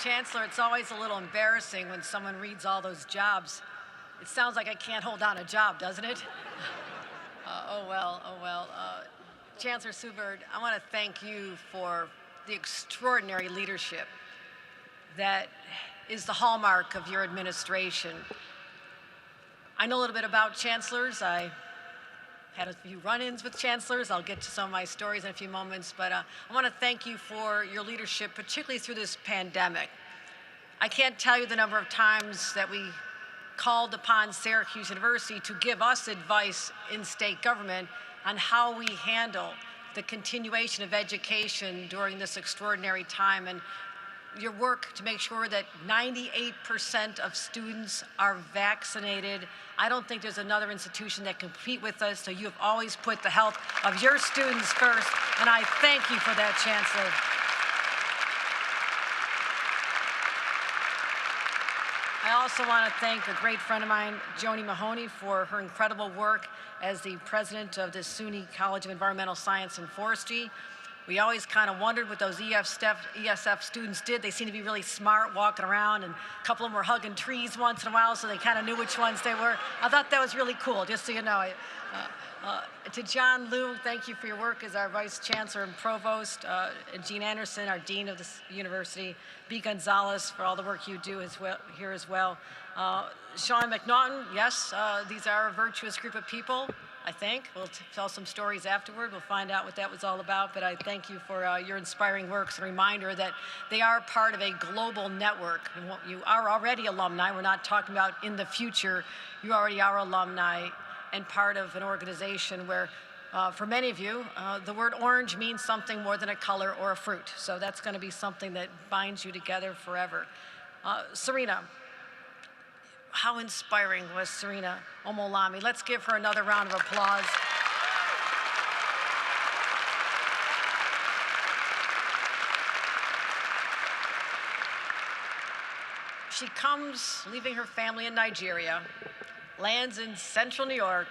Chancellor, it's always a little embarrassing when someone reads all those jobs. It sounds like I can't hold down a job, doesn't it? Oh well, oh well. Chancellor Subert, I want to thank you for the extraordinary leadership that is the hallmark of your administration. I know a little bit about chancellors. I had a few run-ins with chancellors. I'll get to some of my stories in a few moments, but I want to thank you for your leadership, particularly through this pandemic. I can't tell you the number of times that we called upon Syracuse University to give us advice in state government on how we handle the continuation of education during this extraordinary time, and your work to make sure that 98% of students are vaccinated. I don't think there's another institution that can compete with us, so you have always put the health of your students first, and I thank you for that, Chancellor. I also want to thank a great friend of mine, Joni Mahoney, for her incredible work as the president of the SUNY College of Environmental Science and Forestry. We always kind of wondered what those ESF students did. They seemed to be really smart walking around, and a couple of them were hugging trees once in a while, so they kind of knew which ones they were. I thought that was really cool, just so you know. To John Liu, thank you for your work as our Vice Chancellor and Provost, and Jean Anderson, our Dean of this university, B. Gonzalez, for all the work you do here as well. Sean McNaughton, yes, these are a virtuous group of people, I think. We'll tell some stories afterward. We'll find out what that was all about, but I thank you for your inspiring work. It's a reminder that they are part of a global network. And you are already alumni. We're not talking about in the future. You already are alumni and part of an organization where, for many of you, the word orange means something more than a color or a fruit. So that's going to be something that binds you together forever. Serena, how inspiring was Serena Omolami? Let's give her another round of applause. She comes, leaving her family in Nigeria, lands in central New York,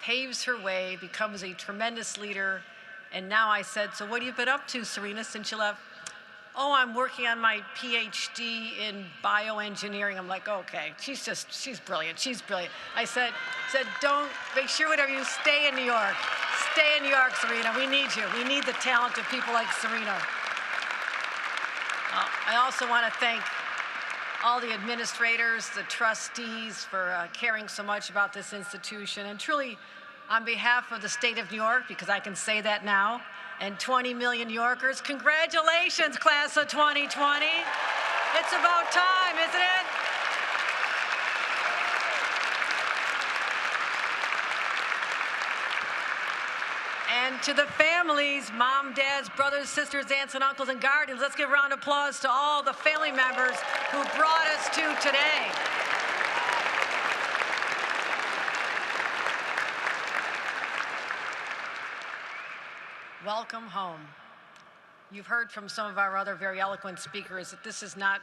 paves her way, becomes a tremendous leader, and now I said, so what have you been up to, Serena, since you left? Oh, I'm working on my PhD in bioengineering. I'm like, okay, she's brilliant, she's brilliant. I said, make sure whatever you stay in New York. Stay in New York, Serena, we need you. We need the talent of people like Serena. I also want to thank all the administrators, the trustees for caring so much about this institution. And truly, on behalf of the state of New York, because I can say that now, and 20 million New Yorkers, congratulations, class of 2020. It's about time, isn't it? And to the families, mom, dads, brothers, sisters, aunts, and uncles, and guardians, let's give a round of applause to all the family members who brought us to today. Welcome home. You've heard from some of our other very eloquent speakers that this is not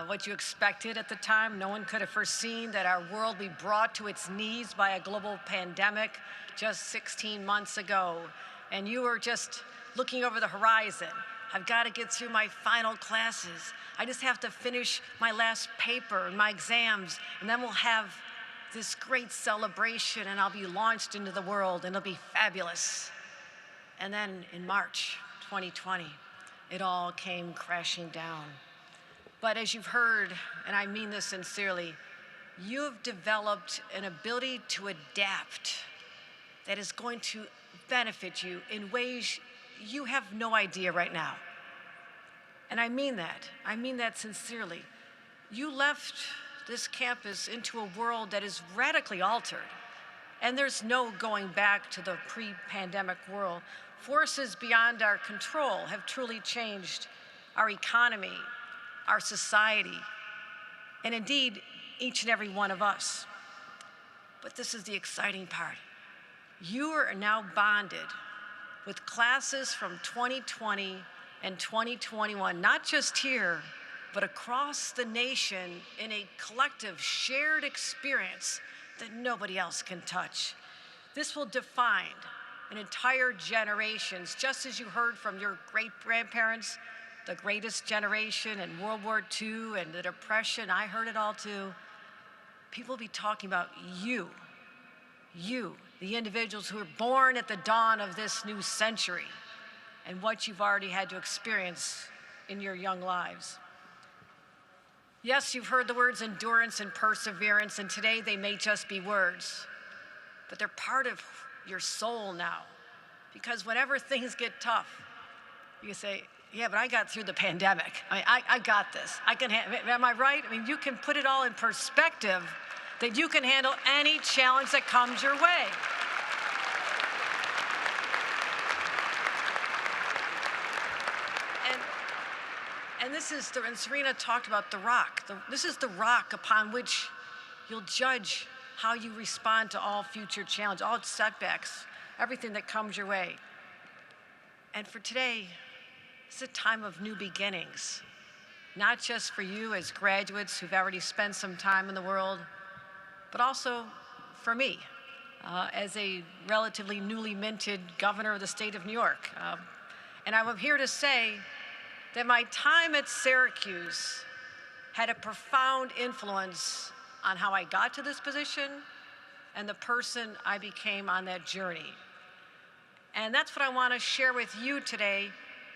what you expected at the time. No one could have foreseen that our world would be brought to its knees by a global pandemic just 16 months ago. And you were just looking over the horizon. I've got to get through my final classes. I just have to finish my last paper and my exams, and then we'll have this great celebration, and I'll be launched into the world, and it'll be fabulous. And then in March 2020, it all came crashing down. But as you've heard, and I mean this sincerely, you've developed an ability to adapt that is going to benefit you in ways you have no idea right now. And I mean that. I mean that sincerely. You left this campus into a world that is radically altered, and there's no going back to the pre-pandemic world. Forces beyond our control have truly changed our economy, our society, and indeed, each and every one of us. But this is the exciting part. You are now bonded with classes from 2020 and 2021, not just here, but across the nation in a collective shared experience that nobody else can touch. This will define an entire generations, just as you heard from your great-grandparents, the greatest generation and World War II and the Depression. I heard it all too. People will be talking about you, the individuals who were born at the dawn of this new century, and what you've already had to experience in your young lives. Yes, you've heard the words endurance and perseverance, and today they may just be words, but they're part of your soul now. Because whenever things get tough, you say, yeah, but I got through the pandemic. I got this. Am I right? I mean, you can put it all in perspective that you can handle any challenge that comes your way. And this is, and Serena talked about the rock. This is the rock upon which you'll judge how you respond to all future challenges, all setbacks, everything that comes your way. And for today, it's a time of new beginnings, not just for you as graduates who've already spent some time in the world, but also for me as a relatively newly minted governor of the state of New York. And I'm here to say that my time at Syracuse had a profound influence on how I got to this position and the person I became on that journey. And that's what I want to share with you today,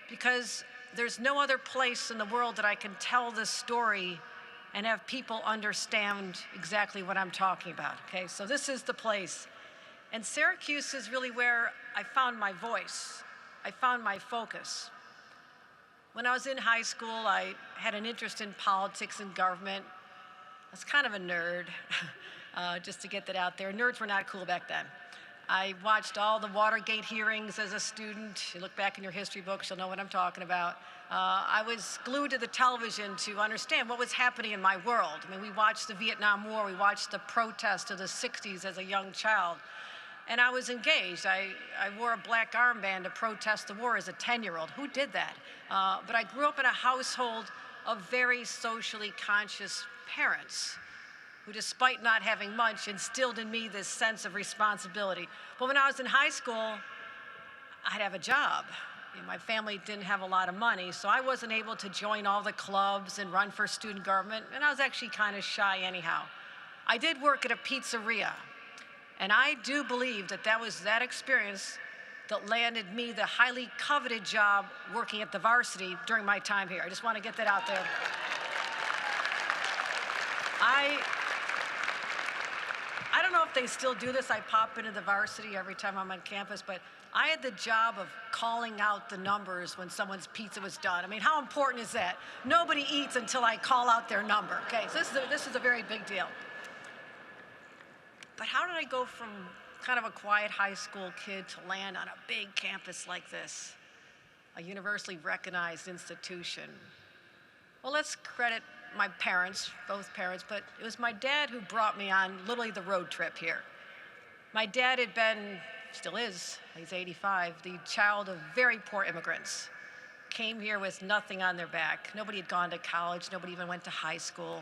because there's no other place in the world that I can tell this story and have people understand exactly what I'm talking about, okay? So this is the place. And Syracuse is really where I found my voice. I found my focus. When I was in high school, I had an interest in politics and government. I was kind of a nerd, just to get that out there. Nerds were not cool back then. I watched all the Watergate hearings as a student. You look back in your history books, you'll know what I'm talking about. I was glued to the television to understand what was happening in my world. I mean, we watched the Vietnam War, we watched the protests of the 60s as a young child. And I was engaged. I wore a black armband to protest the war as a 10-year-old. Who did that? But I grew up in a household of very socially conscious parents who, despite not having much, instilled in me this sense of responsibility. But when I was in high school, I'd have a job. You know, my family didn't have a lot of money, so I wasn't able to join all the clubs and run for student government, and I was actually kind of shy anyhow. I did work at a pizzeria, and I do believe that that was that experience that landed me the highly coveted job working at the Varsity during my time here. I just want to get that out there. I don't know if they still do this. I pop into the Varsity every time I'm on campus, but I had the job of calling out the numbers when someone's pizza was done. I mean, how important is that? Nobody eats until I call out their number, okay? So this is a very big deal. But how did I go from kind of a quiet high school kid to land on a big campus like this, a universally recognized institution? Well, let's credit my parents, both parents, but it was my dad who brought me on literally the road trip here. My dad had been, still is, he's 85, the child of very poor immigrants. Came here with nothing on their back. Nobody had gone to college, nobody even went to high school.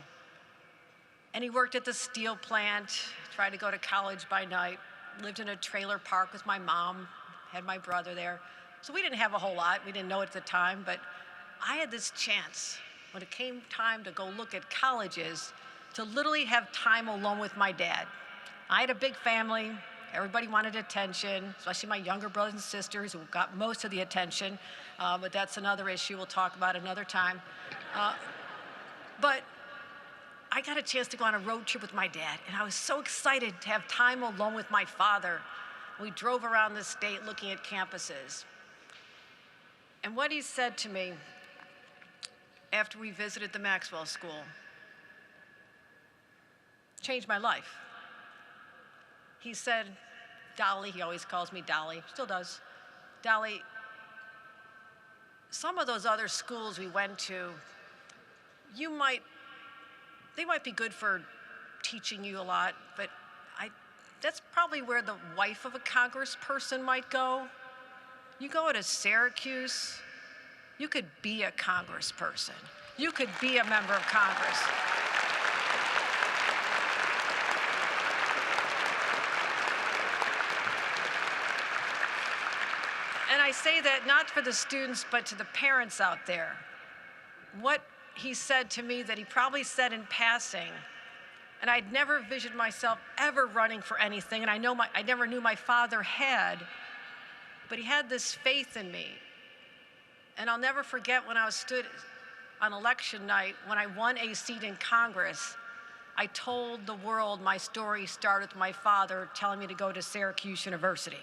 And he worked at the steel plant, tried to go to college by night, lived in a trailer park with my mom, had my brother there. So we didn't have a whole lot, we didn't know it at the time, but I had this chance when it came time to go look at colleges to literally have time alone with my dad. I had a big family, everybody wanted attention, especially my younger brothers and sisters who got most of the attention, but that's another issue we'll talk about another time. But I got a chance to go on a road trip with my dad, and I was so excited to have time alone with my father. We drove around the state looking at campuses. And what he said to me after we visited the Maxwell School changed my life. He said, Dolly, he always calls me Dolly, still does, Dolly, some of those other schools we went to, they might be good for teaching you a lot, but that's probably where the wife of a congressperson might go. You go to Syracuse, you could be a congressperson. You could be a member of Congress. And I say that not for the students, but to the parents out there. what he said to me that he probably said in passing, and I'd never visioned myself ever running for anything, and I never knew my father had, but he had this faith in me. And I'll never forget when I stood on election night, when I won a seat in Congress, I told the world my story started with my father telling me to go to Syracuse University.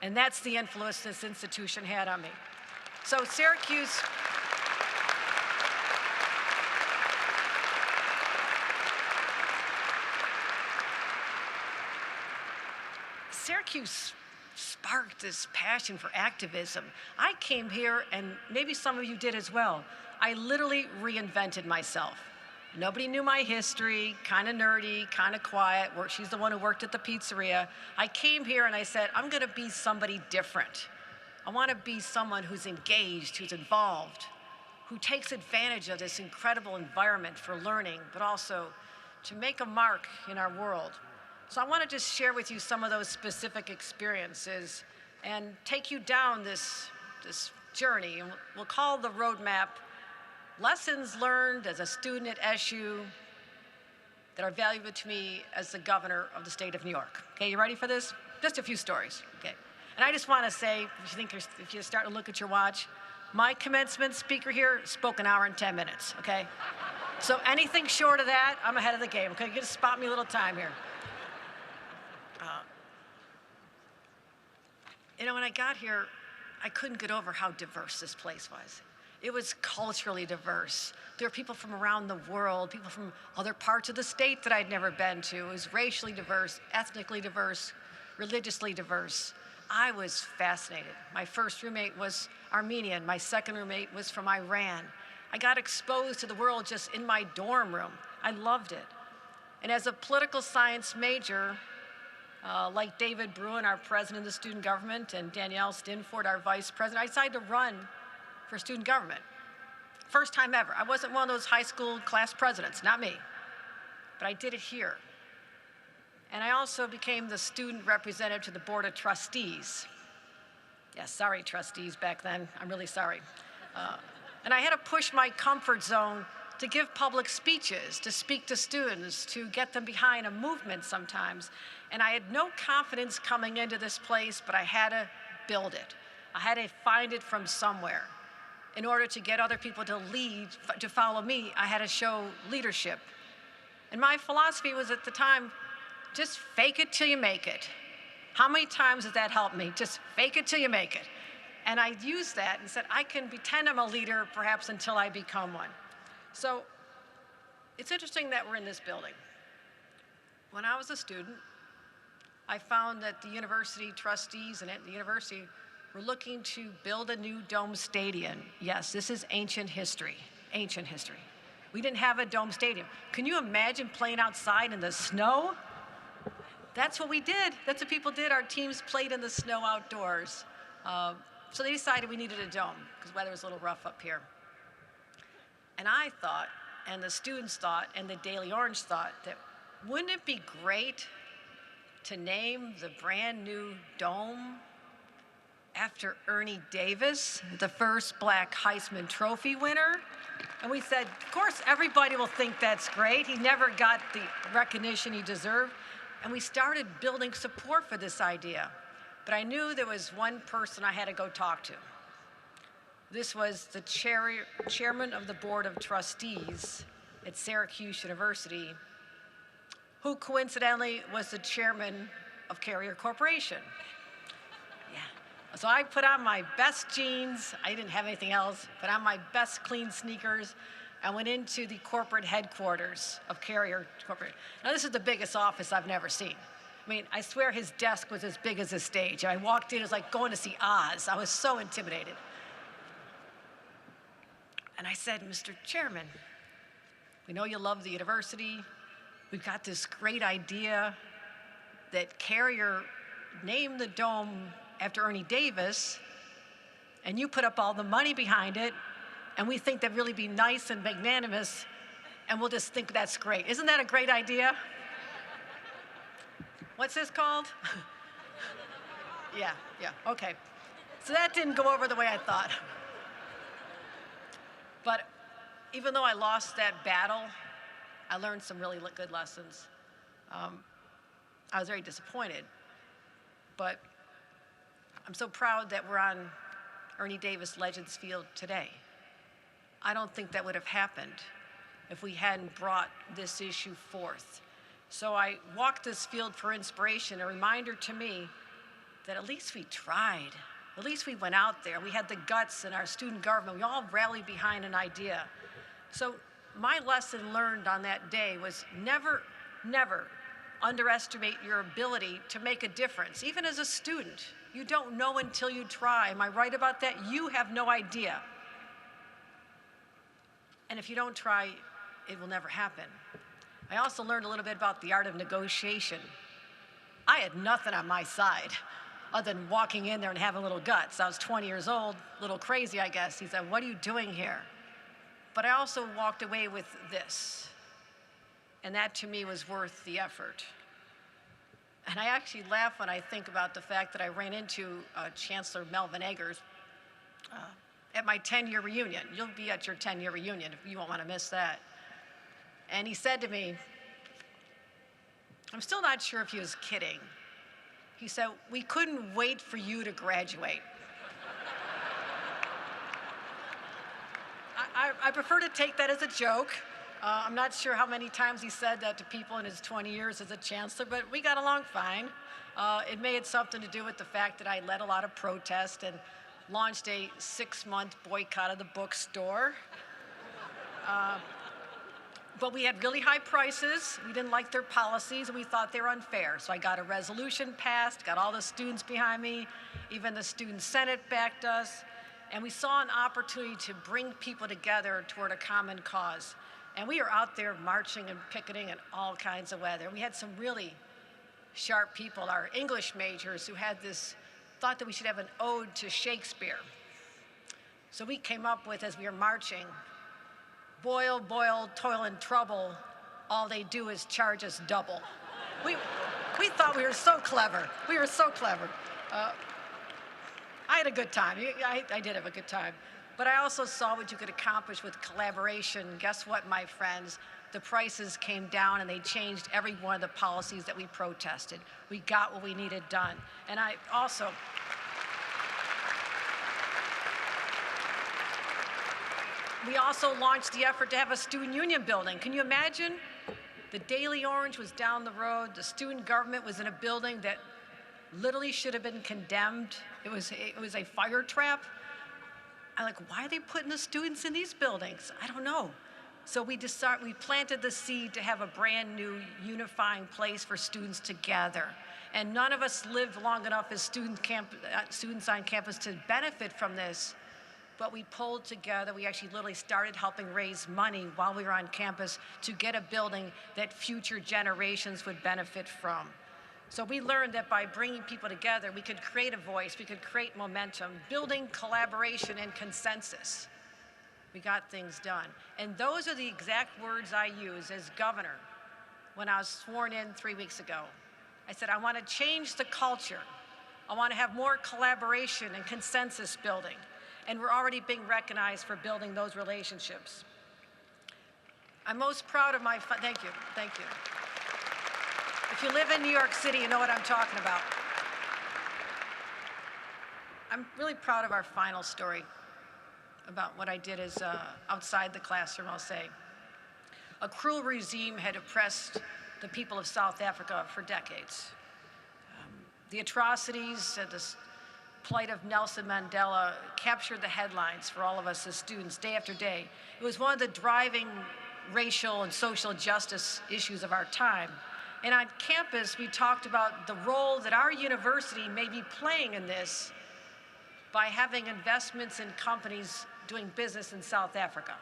And that's the influence this institution had on me. So Syracuse sparked this passion for activism. I came here, and maybe some of you did as well. I literally reinvented myself. Nobody knew my history, kind of nerdy, kind of quiet. She's the one who worked at the pizzeria. I came here and I said, I'm going to be somebody different. I want to be someone who's engaged, who's involved, who takes advantage of this incredible environment for learning, but also to make a mark in our world. So I want to just share with you some of those specific experiences and take you down this journey. And we'll call the roadmap Lessons Learned as a Student at SU that are valuable to me as the governor of the state of New York. Okay, you ready for this? Just a few stories, okay? And I just want to say, if you start to look at your watch, my commencement speaker here spoke an hour and 10 minutes, okay? So anything short of that, I'm ahead of the game, okay? You just spot me a little time here. When I got here, I couldn't get over how diverse this place was. It was culturally diverse. There were people from around the world, people from other parts of the state that I'd never been to. It was racially diverse, ethnically diverse, religiously diverse. I was fascinated. My first roommate was Armenian. My second roommate was from Iran. I got exposed to the world just in my dorm room. I loved it. And as a political science major, like David Bruin, our president of the student government, and Danielle Stinford, our vice president, I decided to run for student government. First time ever. I wasn't one of those high school class presidents, not me. But I did it here. And I also became the student representative to the board of trustees. Yeah, sorry, trustees back then. I'm really sorry. And I had to push my comfort zone to give public speeches, to speak to students, to get them behind a movement sometimes. And I had no confidence coming into this place, but I had to build it. I had to find it from somewhere. In order to get other people to lead, to follow me, I had to show leadership. And my philosophy was at the time, just fake it till you make it. How many times has that helped me? Just fake it till you make it. And I used that and said, I can pretend I'm a leader perhaps until I become one. So it's interesting that we're in this building. When I was a student, I found that the university trustees and at the university were looking to build a new dome stadium. Yes, this is ancient history, ancient history. We didn't have a dome stadium. Can you imagine playing outside in the snow? That's what we did. That's what people did. Our teams played in the snow outdoors. So they decided we needed a dome because weather was a little rough up here. And I thought, and the students thought, and the Daily Orange thought that wouldn't it be great to name the brand new dome after Ernie Davis, the first Black Heisman Trophy winner? And we said, of course, everybody will think that's great. He never got the recognition he deserved. And we started building support for this idea. But I knew there was one person I had to go talk to. This was the chairman of the board of trustees at Syracuse University, who coincidentally was the chairman of Carrier Corporation. Yeah. So I put on my best jeans. I didn't have anything else. Put on my best clean sneakers. I went into the corporate headquarters of Carrier Corporation. Now, this is the biggest office I've never seen. I mean, I swear his desk was as big as his stage. I walked in, it was like going to see Oz. I was so intimidated. And I said, Mr. Chairman, we know you love the university. We've got this great idea that Carrier named the dome after Ernie Davis, and you put up all the money behind it, and we think that'd really be nice and magnanimous, and we'll just think that's great. Isn't that a great idea? What's this called? Yeah, okay. So that didn't go over the way I thought. But even though I lost that battle, I learned some really good lessons. I was very disappointed, but I'm so proud that we're on Ernie Davis Legends Field today. I don't think that would have happened if we hadn't brought this issue forth. So I walked this field for inspiration, a reminder to me that at least we tried. At least we went out there. We had the guts in our student government. We all rallied behind an idea. So my lesson learned on that day was never, never underestimate your ability to make a difference. Even as a student, you don't know until you try. Am I right about that? You have no idea. And if you don't try, it will never happen. I also learned a little bit about the art of negotiation. I had nothing on my side other than walking in there and having a little guts. I was 20 years old, a little crazy, I guess. He said, "What are you doing here?" But I also walked away with this, and that to me was worth the effort. And I actually laugh when I think about the fact that I ran into Chancellor Melvin Eggers at my 10-year reunion. You'll be at your 10-year reunion. You won't want to miss that. And he said to me, I'm still not sure if he was kidding. He said, "We couldn't wait for you to graduate." I prefer to take that as a joke. I'm not sure how many times he said that to people in his 20 years as a chancellor, but we got along fine. It may have something to do with the fact that I led a lot of protest and launched a 6-month boycott of the bookstore. But we had really high prices. We didn't like their policies, and we thought they were unfair. So I got a resolution passed, got all the students behind me. Even the Student Senate backed us. And we saw an opportunity to bring people together toward a common cause. And we were out there marching and picketing in all kinds of weather. We had some really sharp people, our English majors, who had this thought that we should have an ode to Shakespeare. So we came up with, as we were marching, "Boil, boil, toil and trouble, all they do is charge us double." We thought we were so clever. We were so clever. I had a good time. I did have a good time. But I also saw what you could accomplish with collaboration. Guess what, my friends? The prices came down and they changed every one of the policies that we protested. We got what we needed done. And we also launched the effort to have a student union building. Can you imagine? The Daily Orange was down the road. The student government was in a building that literally should have been condemned. It was a fire trap. I'm like, why are they putting the students in these buildings? I don't know. So we planted the seed to have a brand new unifying place for students to gather. And none of us lived long enough as students on campus to benefit from this. But we pulled together. We actually literally started helping raise money while we were on campus to get a building that future generations would benefit from. So we learned that by bringing people together, we could create a voice, we could create momentum, building collaboration and consensus. We got things done. And those are the exact words I used as governor when I was sworn in 3 weeks ago. I said, I want to change the culture. I want to have more collaboration and consensus building. And we're already being recognized for building those relationships. I'm most proud of thank you. If you live in New York City, you know what I'm talking about. I'm really proud of our final story about what I did as outside the classroom, I'll say. A cruel regime had oppressed the people of South Africa for decades. The atrocities and the plight of Nelson Mandela captured the headlines for all of us as students day after day. It was one of the driving racial and social justice issues of our time. And on campus, we talked about the role that our university may be playing in this by having investments in companies doing business in South Africa.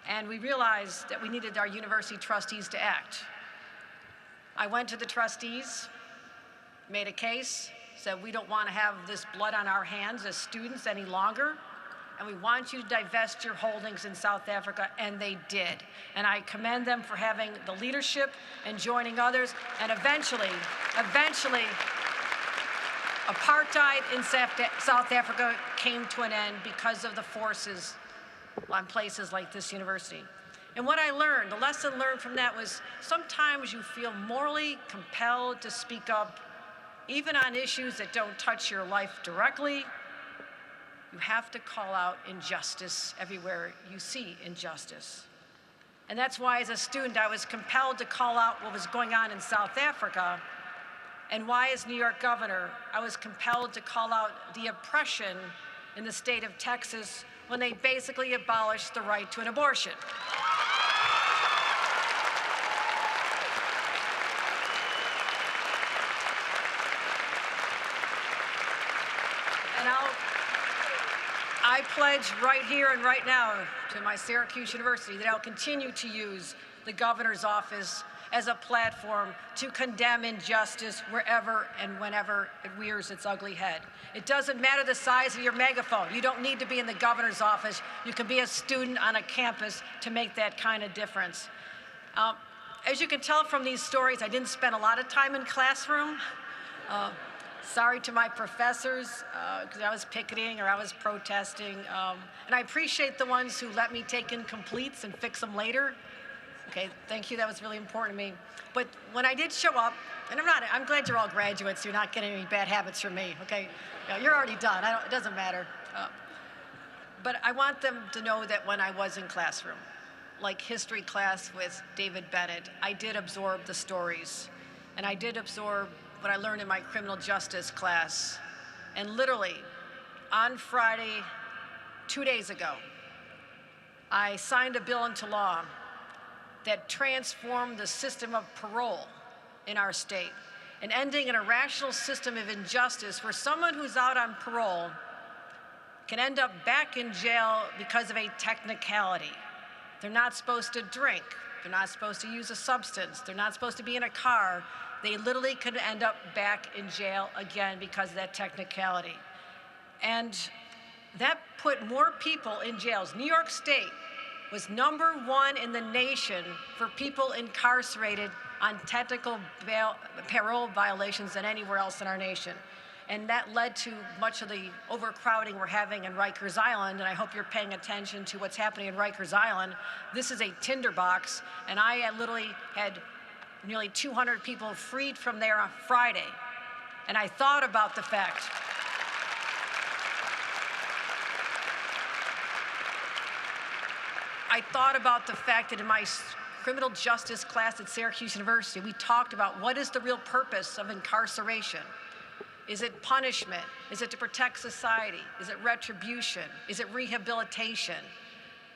And we realized that we needed our university trustees to act. I went to the trustees, made a case, said we don't want to have this blood on our hands as students any longer, and we want you to divest your holdings in South Africa, and they did. And I commend them for having the leadership and joining others, and eventually, apartheid in South Africa came to an end because of the forces on places like this university. And what I learned, the lesson learned from that was sometimes you feel morally compelled to speak up, even on issues that don't touch your life directly. You have to call out injustice everywhere you see injustice. And that's why, as a student, I was compelled to call out what was going on in South Africa, and why, as New York governor, I was compelled to call out the oppression in the state of Texas when they basically abolished the right to an abortion. And I pledge right here and right now to my Syracuse University that I'll continue to use the governor's office as a platform to condemn injustice wherever and whenever it rears its ugly head. It doesn't matter the size of your megaphone. You don't need to be in the governor's office. You can be a student on a campus to make that kind of difference. As you can tell from these stories, I didn't spend a lot of time in classroom. Sorry to my professors, because I was picketing or I was protesting. And I appreciate the ones who let me take incompletes and fix them later. Okay, thank you, that was really important to me. But when I did show up, and I'm glad you're all graduates, so you're not getting any bad habits from me, okay? You're already done, it doesn't matter. But I want them to know that when I was in classroom, like history class with David Bennett, I did absorb the stories, and I did absorb what I learned in my criminal justice class. And literally, on Friday, 2 days ago, I signed a bill into law that transformed the system of parole in our state, and ending an irrational system of injustice where someone who's out on parole can end up back in jail because of a technicality. They're not supposed to drink. They're not supposed to use a substance. They're not supposed to be in a car. They literally could end up back in jail again because of that technicality. And that put more people in jails. New York State was #1 in the nation for people incarcerated on technical parole violations than anywhere else in our nation. And that led to much of the overcrowding we're having in Rikers Island, and I hope you're paying attention to what's happening in Rikers Island. This is a tinderbox, and I literally had nearly 200 people freed from there on Friday. And I thought about the fact that in my criminal justice class at Syracuse University, we talked about what is the real purpose of incarceration. Is it punishment? Is it to protect society? Is it retribution? Is it rehabilitation?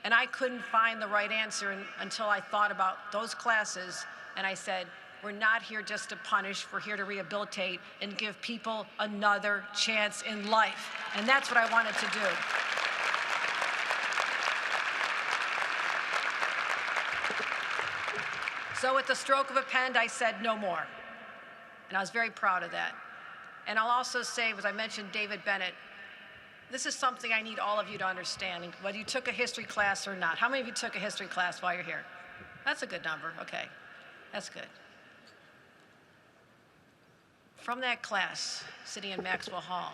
And I couldn't find the right answer until I thought about those classes, and I said, we're not here just to punish, we're here to rehabilitate and give people another chance in life. And that's what I wanted to do. So at the stroke of a pen, I said no more. And I was very proud of that. And I'll also say, as I mentioned David Bennett, this is something I need all of you to understand, whether you took a history class or not. How many of you took a history class while you're here? That's a good number, okay. That's good. From that class, sitting in Maxwell Hall,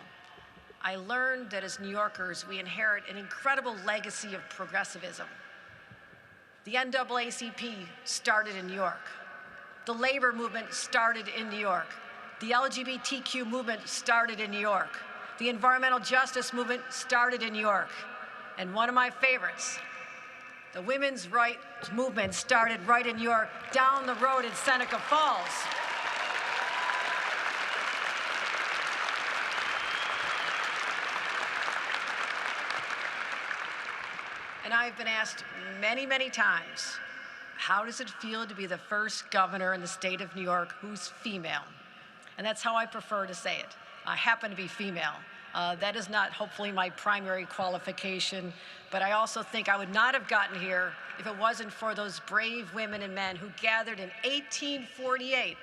I learned that as New Yorkers, we inherit an incredible legacy of progressivism. The NAACP started in New York. The labor movement started in New York. The LGBTQ movement started in New York. The environmental justice movement started in New York. And one of my favorites, the women's rights movement started right in New York, down the road in Seneca Falls. And I've been asked many, many times, how does it feel to be the first governor in the state of New York who's female? And that's how I prefer to say it. I happen to be female. That is not, hopefully, my primary qualification, but I also think I would not have gotten here if it wasn't for those brave women and men who gathered in 1848.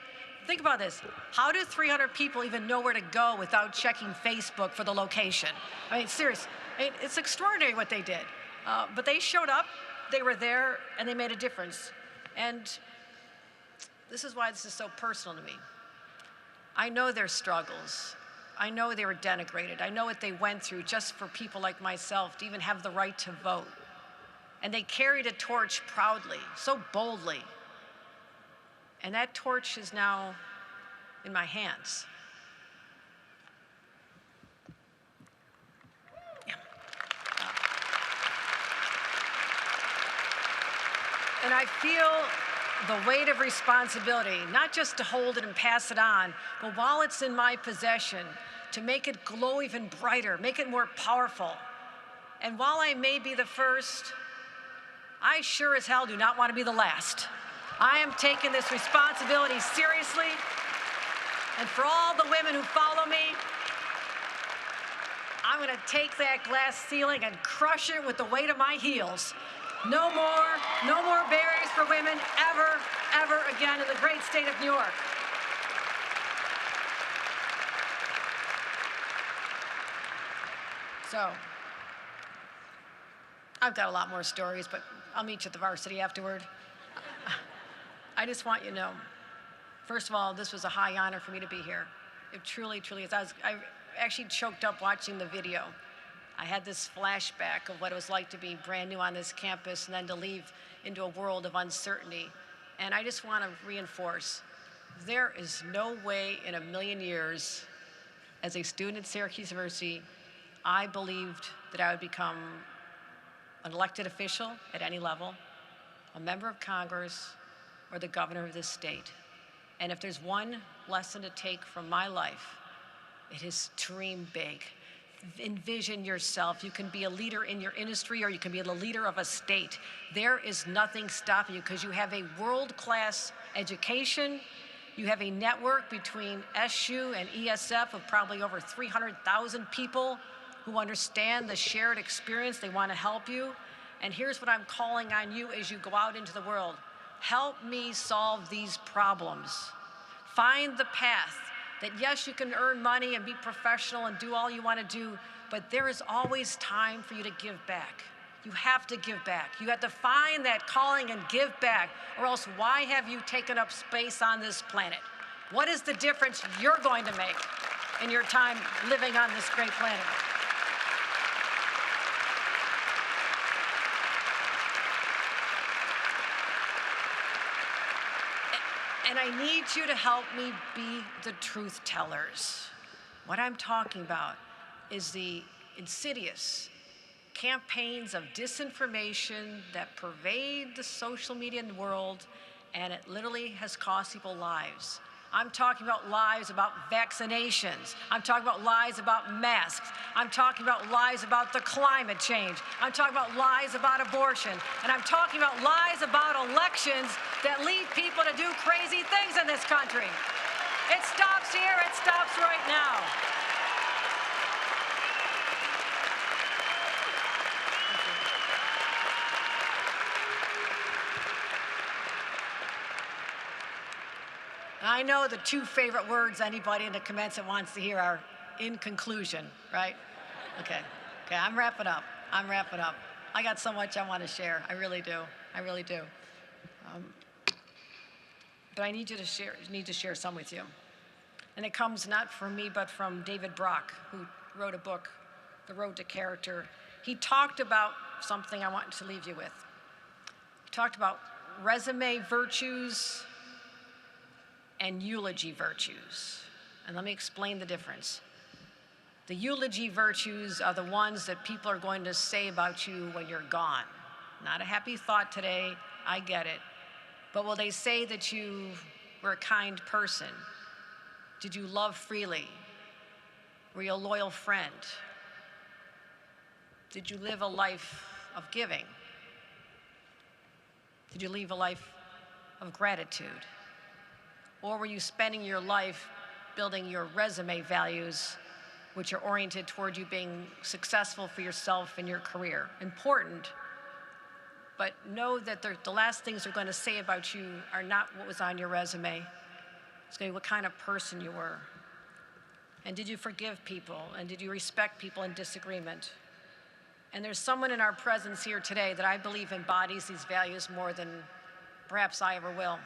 Think about this. How do 300 people even know where to go without checking Facebook for the location? I mean, seriously, it's extraordinary what they did. But they showed up, they were there, and they made a difference. And this is why this is so personal to me. I know their struggles. I know they were denigrated. I know what they went through just for people like myself to even have the right to vote. And they carried a torch proudly, so boldly. And that torch is now in my hands. And I feel the weight of responsibility, not just to hold it and pass it on, but while it's in my possession, to make it glow even brighter, make it more powerful. And while I may be the first, I sure as hell do not want to be the last. I am taking this responsibility seriously. And for all the women who follow me, I'm going to take that glass ceiling and crush it with the weight of my heels. No more barriers for women ever again in the great state of New York. So, I've got a lot more stories, but I'll meet you at the varsity afterward. I just want you to know, first of all, this was a high honor for me to be here. It truly, truly is. I actually choked up watching the video. I had this flashback of what it was like to be brand new on this campus and then to leave into a world of uncertainty. And I just want to reinforce, there is no way in a million years, as a student at Syracuse University, I believed that I would become an elected official at any level, a member of Congress, or the governor of this state. And if there's one lesson to take from my life, it is dream big. Envision yourself. You can be a leader in your industry or you can be the leader of a state. There is nothing stopping you because you have a world-class education. You have a network between SU and ESF of probably over 300,000 people who understand the shared experience. They want to help you. And here's what I'm calling on you as you go out into the world. Help me solve these problems. Find the path that, yes, you can earn money and be professional and do all you want to do, but there is always time for you to give back. You have to give back. You have to find that calling and give back, or else why have you taken up space on this planet? What is the difference you're going to make in your time living on this great planet? And I need you to help me be the truth tellers. What I'm talking about is the insidious campaigns of disinformation that pervade the social media world, and it literally has cost people lives. I'm talking about lies about vaccinations. I'm talking about lies about masks. I'm talking about lies about the climate change. I'm talking about lies about abortion. And I'm talking about lies about elections that lead people to do crazy things in this country. It stops here. It stops right now. I know the two favorite words anybody in the commencement wants to hear are in conclusion, right? Okay, I'm wrapping up. I got so much I want to share. I really do. But I need to share some with you. And it comes not from me, but from David Brock, who wrote a book, The Road to Character. He talked about something I want to leave you with. He talked about resume virtues and eulogy virtues. And let me explain the difference. The eulogy virtues are the ones that people are going to say about you when you're gone. Not a happy thought today, I get it. But will they say that you were a kind person? Did you love freely? Were you a loyal friend? Did you live a life of giving? Did you live a life of gratitude? Or were you spending your life building your resume values, which are oriented toward you being successful for yourself and your career? Important, but know that the last things they're going to say about you are not what was on your resume. It's going to be what kind of person you were. And did you forgive people? And did you respect people in disagreement? And there's someone in our presence here today that I believe embodies these values more than perhaps I ever will.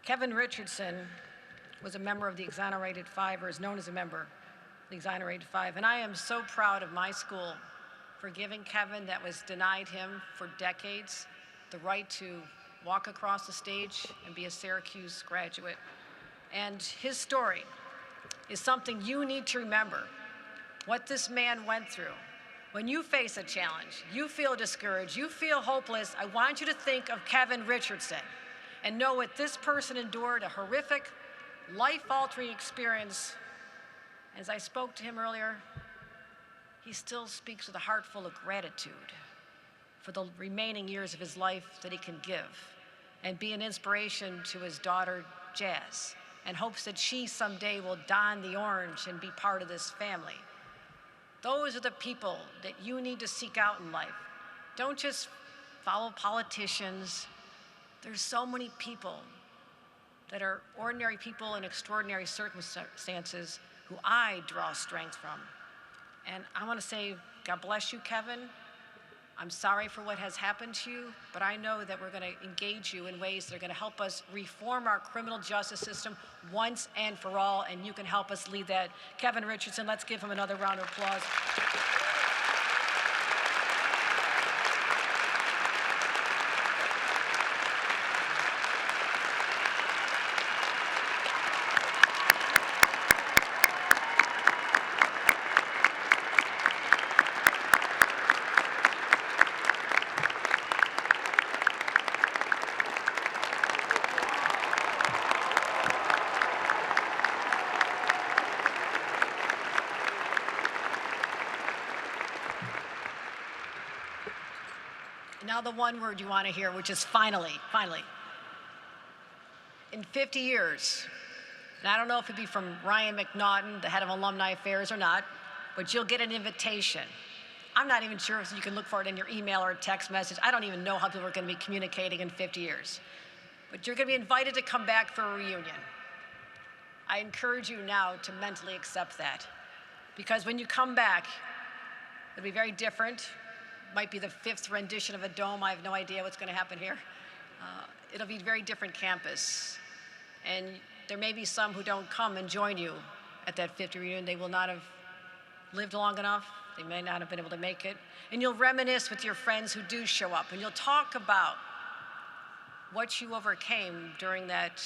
Kevin Richardson was a member of the Exonerated Five, or is known as a member of the Exonerated Five, and I am so proud of my school for giving Kevin, that was denied him for decades, the right to walk across the stage and be a Syracuse graduate. And his story is something you need to remember. What this man went through. When you face a challenge, you feel discouraged, you feel hopeless, I want you to think of Kevin Richardson and know what this person endured, a horrific, life-altering experience. As I spoke to him earlier, he still speaks with a heart full of gratitude for the remaining years of his life that he can give and be an inspiration to his daughter, Jazz, and hopes that she someday will don the orange and be part of this family. Those are the people that you need to seek out in life. Don't just follow politicians. There's so many people that are ordinary people in extraordinary circumstances who I draw strength from. And I want to say, God bless you, Kevin. I'm sorry for what has happened to you, but I know that we're going to engage you in ways that are going to help us reform our criminal justice system once and for all, and you can help us lead that. Kevin Richardson, let's give him another round of applause. Now the one word you want to hear, which is finally, finally. In 50 years, and I don't know if it'd be from Ryan McNaughton, the head of Alumni Affairs or not, but you'll get an invitation. I'm not even sure if you can look for it in your email or a text message. I don't even know how people are going to be communicating in 50 years. But you're going to be invited to come back for a reunion. I encourage you now to mentally accept that. Because when you come back, it'll be very different. Might be the 5th rendition of a dome. I have no idea what's going to happen here. It'll be a very different campus. And there may be some who don't come and join you at that 50th reunion. They will not have lived long enough. They may not have been able to make it. And you'll reminisce with your friends who do show up. And you'll talk about what you overcame during that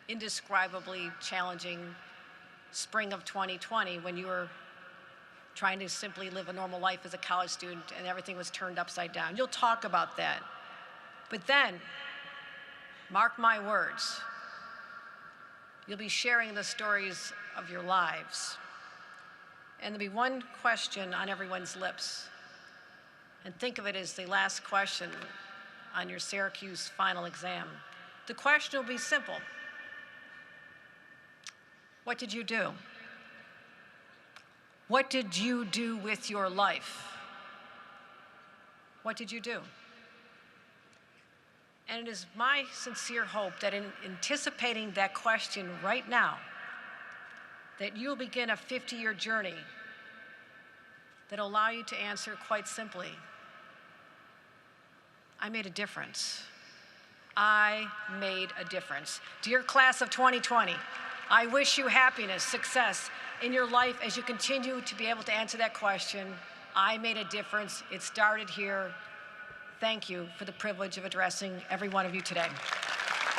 indescribably challenging spring of 2020 when you were trying to simply live a normal life as a college student and everything was turned upside down. You'll talk about that. But then, mark my words, you'll be sharing the stories of your lives. And there'll be one question on everyone's lips. And think of it as the last question on your Syracuse final exam. The question will be simple. What did you do? What did you do with your life? What did you do? And it is my sincere hope that in anticipating that question right now, that you'll begin a 50-year journey that'll allow you to answer quite simply, I made a difference. I made a difference. Dear class of 2020, I wish you happiness, success in your life as you continue to be able to answer that question. I made a difference. It started here. Thank you for the privilege of addressing every one of you today.